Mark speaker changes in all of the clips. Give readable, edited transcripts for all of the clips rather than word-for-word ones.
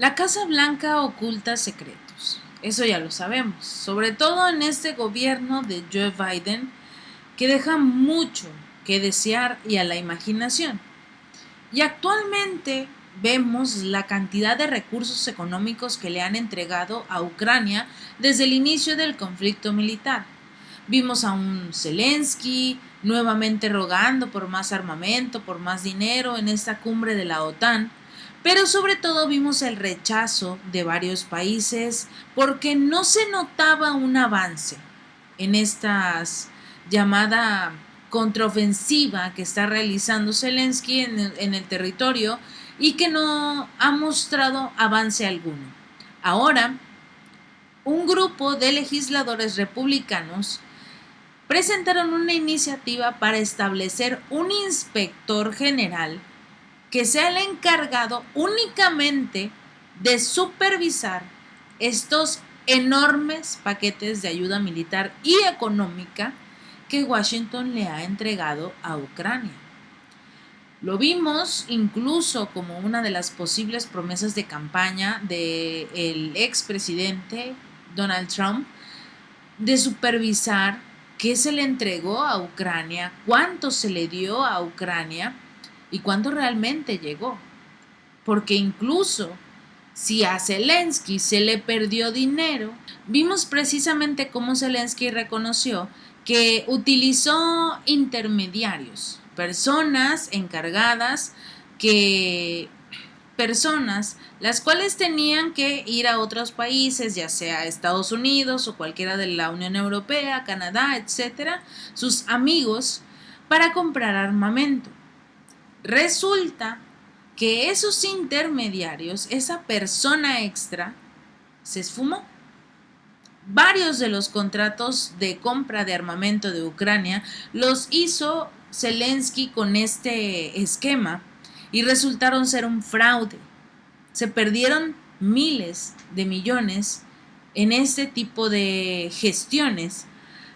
Speaker 1: La Casa Blanca oculta secretos, eso ya lo sabemos, sobre todo en este gobierno de Joe Biden, que deja mucho que desear y a la imaginación. Y actualmente vemos la cantidad de recursos económicos que le han entregado a Ucrania desde el inicio del conflicto militar. Vimos a un Zelensky nuevamente rogando por más armamento, por más dinero en esta cumbre de la OTAN, pero sobre todo vimos el rechazo de varios países porque no se notaba un avance en esta llamada contraofensiva que está realizando Zelensky en el territorio y que no ha mostrado avance alguno. Ahora, un grupo de legisladores republicanos presentaron una iniciativa para establecer un inspector general que sea el encargado únicamente de supervisar estos enormes paquetes de ayuda militar y económica que Washington le ha entregado a Ucrania. Lo vimos incluso como una de las posibles promesas de campaña del expresidente Donald Trump de supervisar qué se le entregó a Ucrania, cuánto se le dio a Ucrania y cuánto realmente llegó. Porque incluso si a Zelensky se le perdió dinero, vimos precisamente cómo Zelensky reconoció que utilizó intermediarios, personas encargadas que personas las cuales tenían que ir a otros países, ya sea Estados Unidos o cualquiera de la Unión Europea, Canadá, etcétera, sus amigos, para comprar armamento. Resulta que esos intermediarios, esa persona extra, se esfumó. Varios de los contratos de compra de armamento de Ucrania los hizo Zelensky con este esquema y resultaron ser un fraude. Se perdieron miles de millones en este tipo de gestiones.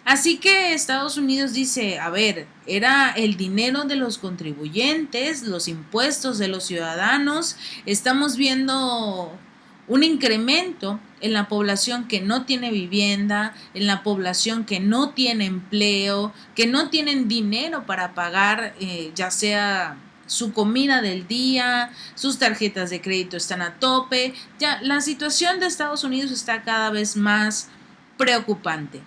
Speaker 1: Así que Estados Unidos dice, a ver, era el dinero de los contribuyentes, los impuestos de los ciudadanos, estamos viendo un incremento en la población que no tiene vivienda, en la población que no tiene empleo, que no tienen dinero para pagar ya sea su comida del día, sus tarjetas de crédito están a tope, ya la situación de Estados Unidos está cada vez más preocupante.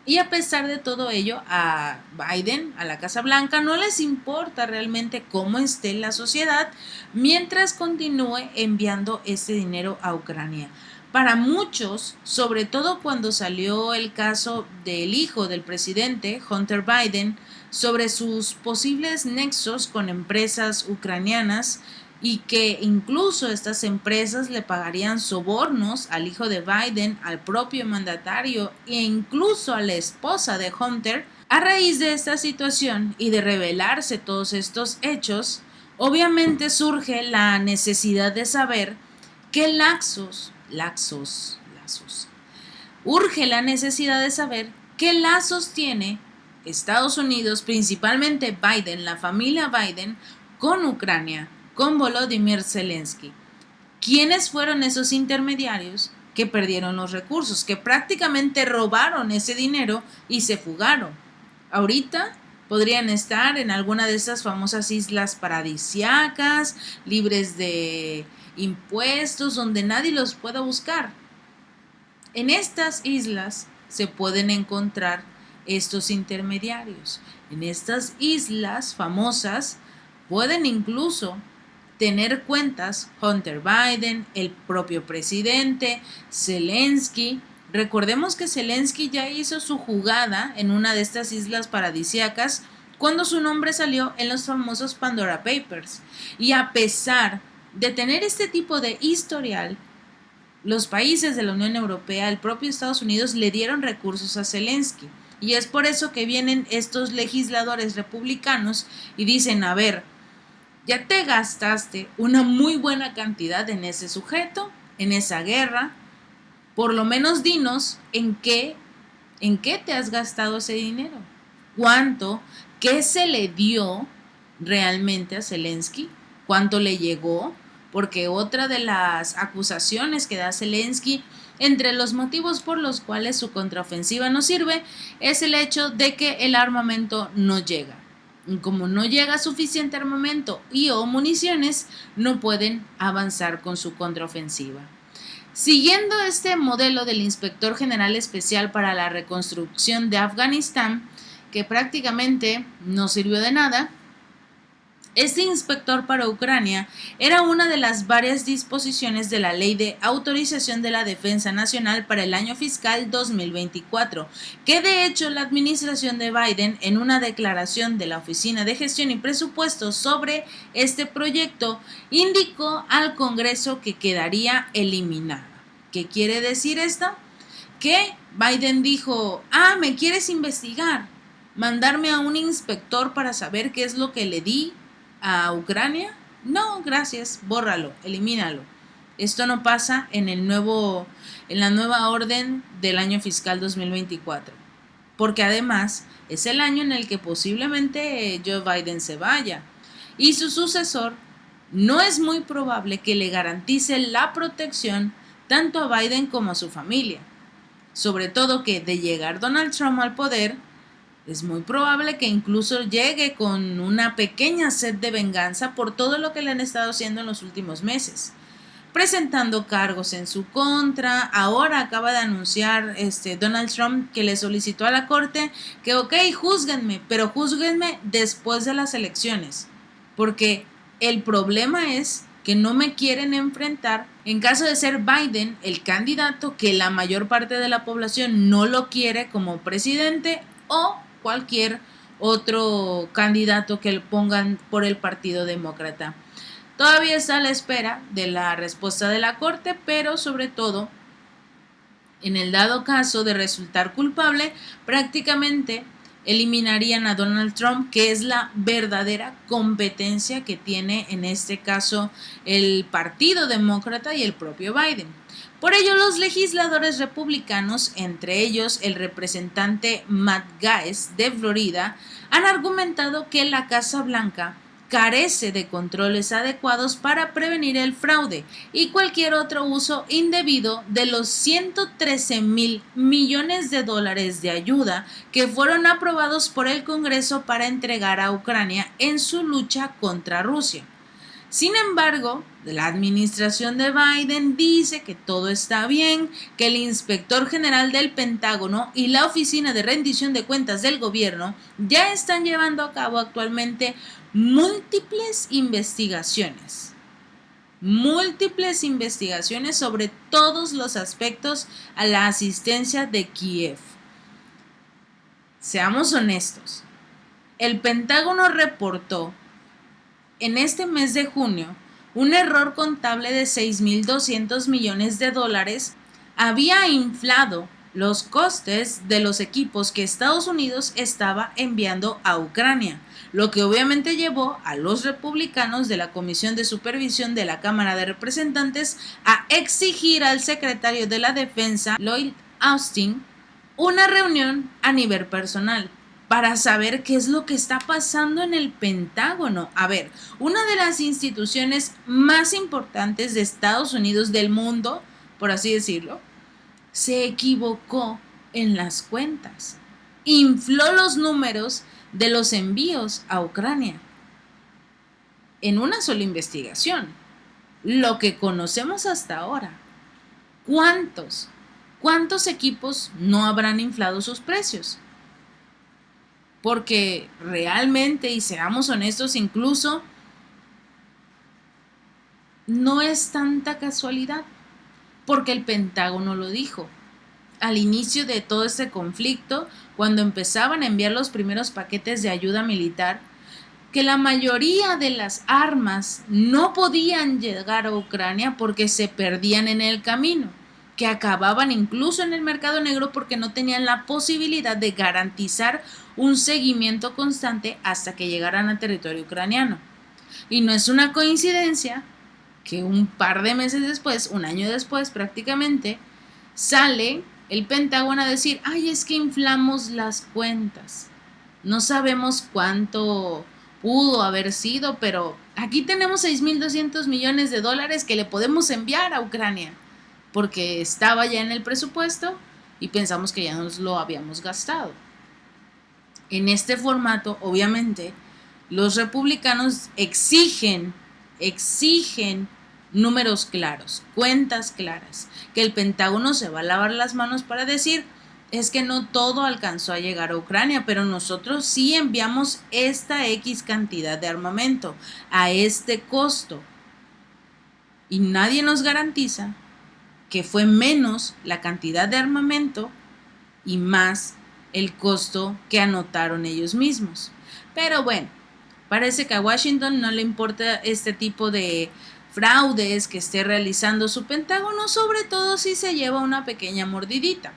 Speaker 1: Y a pesar de todo ello, a Biden, a la Casa Blanca, no les importa realmente cómo esté la sociedad mientras continúe enviando ese dinero a Ucrania. Para muchos, sobre todo cuando salió el caso del hijo del presidente, Hunter Biden, sobre sus posibles nexos con empresas ucranianas y que incluso estas empresas le pagarían sobornos al hijo de Biden, al propio mandatario e incluso a la esposa de Hunter. A raíz de esta situación y de revelarse todos estos hechos, obviamente surge la necesidad de saber qué urge la necesidad de saber qué lazos tiene Estados Unidos, principalmente Biden, la familia Biden, con Ucrania, con Volodymyr Zelensky. ¿Quiénes fueron esos intermediarios que perdieron los recursos, que prácticamente robaron ese dinero y se fugaron? Ahorita podrían estar en alguna de esas famosas islas paradisíacas, libres de impuestos, donde nadie los pueda buscar. En estas islas se pueden encontrar estos intermediarios. En estas islas famosas pueden incluso tener cuentas Hunter Biden, el propio presidente, Zelensky. Recordemos que Zelensky ya hizo su jugada en una de estas islas paradisíacas cuando su nombre salió en los famosos Pandora Papers. Y a pesar de tener este tipo de historial, los países de la Unión Europea, el propio Estados Unidos, le dieron recursos a Zelensky. Y es por eso que vienen estos legisladores republicanos y dicen, a ver, ya te gastaste una muy buena cantidad en ese sujeto, en esa guerra, por lo menos dinos en qué te has gastado ese dinero, cuánto, qué se le dio realmente a Zelensky, cuánto le llegó, porque otra de las acusaciones que da Zelensky, entre los motivos por los cuales su contraofensiva no sirve, es el hecho de que el armamento no llega. Y como no llega suficiente armamento y o municiones, no pueden avanzar con su contraofensiva. Siguiendo este modelo del Inspector General Especial para la Reconstrucción de Afganistán, que prácticamente no sirvió de nada, este inspector para Ucrania era una de las varias disposiciones de la Ley de Autorización de la Defensa Nacional para el año fiscal 2024, que de hecho la administración de Biden, en una declaración de la Oficina de Gestión y Presupuestos sobre este proyecto, indicó al Congreso que quedaría eliminada. ¿Qué quiere decir esto? Que Biden dijo, ¿me quieres investigar? ¿Mandarme a un inspector para saber qué es lo que le di a Ucrania? No, gracias, bórralo, elimínalo. Esto no pasa en la nueva orden del año fiscal 2024, porque además es el año en el que posiblemente Joe Biden se vaya y su sucesor no es muy probable que le garantice la protección tanto a Biden como a su familia. Sobre todo que de llegar Donald Trump al poder, es muy probable que incluso llegue con una pequeña sed de venganza por todo lo que le han estado haciendo en los últimos meses, presentando cargos en su contra. Ahora acaba de anunciar Donald Trump que le solicitó a la corte que júzguenme, pero júzguenme después de las elecciones, porque el problema es que no me quieren enfrentar en caso de ser Biden el candidato que la mayor parte de la población no lo quiere como presidente, o cualquier otro candidato que le pongan por el Partido Demócrata. Todavía está a la espera de la respuesta de la corte, pero sobre todo, en el dado caso de resultar culpable, prácticamente eliminarían a Donald Trump, que es la verdadera competencia que tiene en este caso el Partido Demócrata y el propio Biden. Por ello, los legisladores republicanos, entre ellos el representante Matt Gaetz de Florida, han argumentado que la Casa Blanca carece de controles adecuados para prevenir el fraude y cualquier otro uso indebido de los 113,000 millones de dólares de ayuda que fueron aprobados por el Congreso para entregar a Ucrania en su lucha contra Rusia. Sin embargo, la administración de Biden dice que todo está bien, que el inspector general del Pentágono y la Oficina de Rendición de Cuentas del Gobierno ya están llevando a cabo actualmente múltiples investigaciones sobre todos los aspectos a la asistencia de Kiev. Seamos honestos, el Pentágono reportó en este mes de junio un error contable de 6,200 millones de dólares había inflado los costes de los equipos que Estados Unidos estaba enviando a Ucrania, lo que obviamente llevó a los republicanos de la Comisión de Supervisión de la Cámara de Representantes a exigir al secretario de la Defensa, Lloyd Austin, una reunión a nivel personal para saber qué es lo que está pasando en el Pentágono. A ver, una de las instituciones más importantes de Estados Unidos, del mundo, por así decirlo, se equivocó en las cuentas, infló los números de los envíos a Ucrania en una sola investigación, lo que conocemos hasta ahora. ¿Cuántos equipos no habrán inflado sus precios? Porque realmente, y seamos honestos, incluso no es tanta casualidad, porque el Pentágono lo dijo. Al inicio de todo este conflicto, cuando empezaban a enviar los primeros paquetes de ayuda militar, que la mayoría de las armas no podían llegar a Ucrania porque se perdían en el camino, que acababan incluso en el mercado negro porque no tenían la posibilidad de garantizar un seguimiento constante hasta que llegaran a territorio ucraniano. Y no es una coincidencia que un par de meses después, un año después prácticamente, sale el Pentágono a decir, es que inflamos las cuentas. No sabemos cuánto pudo haber sido, pero Aquí tenemos 6.200 millones de dólares que le podemos enviar a Ucrania, porque estaba ya en el presupuesto y pensamos que ya nos lo habíamos gastado. En este formato, obviamente, los republicanos exigen números claros, cuentas claras, que el Pentágono se va a lavar las manos para decir, es que no todo alcanzó a llegar a Ucrania, pero nosotros sí enviamos esta X cantidad de armamento a este costo. Y nadie nos garantiza que fue menos la cantidad de armamento y más el costo que anotaron ellos mismos. Pero bueno, parece que a Washington no le importa este tipo de fraudes que esté realizando su Pentágono, sobre todo si se lleva una pequeña mordidita.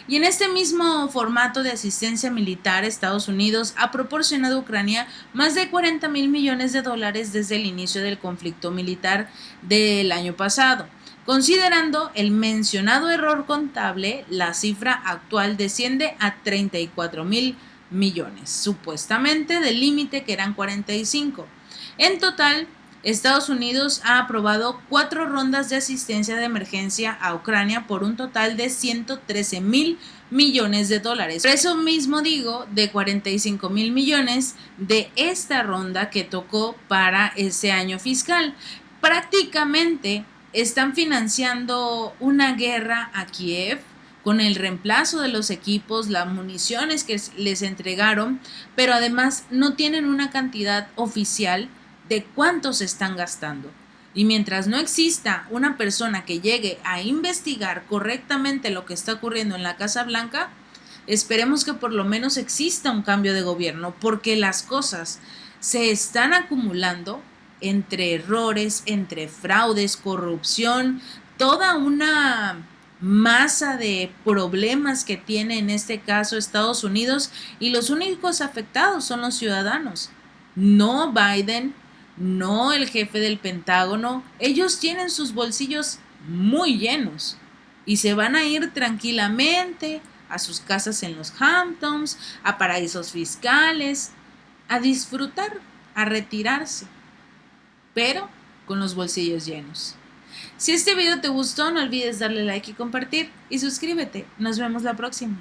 Speaker 1: Y en este mismo formato de asistencia militar, Estados Unidos ha proporcionado a Ucrania más de 40,000 millones de dólares desde el inicio del conflicto militar del año pasado. Considerando el mencionado error contable, la cifra actual desciende a 34,000 millones, supuestamente del límite que eran 45. En total, Estados Unidos ha aprobado 4 rondas de asistencia de emergencia a Ucrania por un total de 113,000 millones de dólares. Por eso mismo digo de 45,000 millones de esta ronda que tocó para ese año fiscal. Prácticamente están financiando una guerra a Kiev con el reemplazo de los equipos, las municiones que les entregaron, pero además no tienen una cantidad oficial de cuánto se están gastando. Y mientras no exista una persona que llegue a investigar correctamente lo que está ocurriendo en la Casa Blanca, esperemos que por lo menos exista un cambio de gobierno, porque las cosas se están acumulando entre errores, entre fraudes, corrupción, toda una masa de problemas que tiene en este caso Estados Unidos, y los únicos afectados son los ciudadanos, no Biden, no el jefe del Pentágono. Ellos tienen sus bolsillos muy llenos y se van a ir tranquilamente a sus casas en los Hamptons, a paraísos fiscales, a disfrutar, a retirarse, pero con los bolsillos llenos. Si este video te gustó, no olvides darle like y compartir, y suscríbete. Nos vemos la próxima.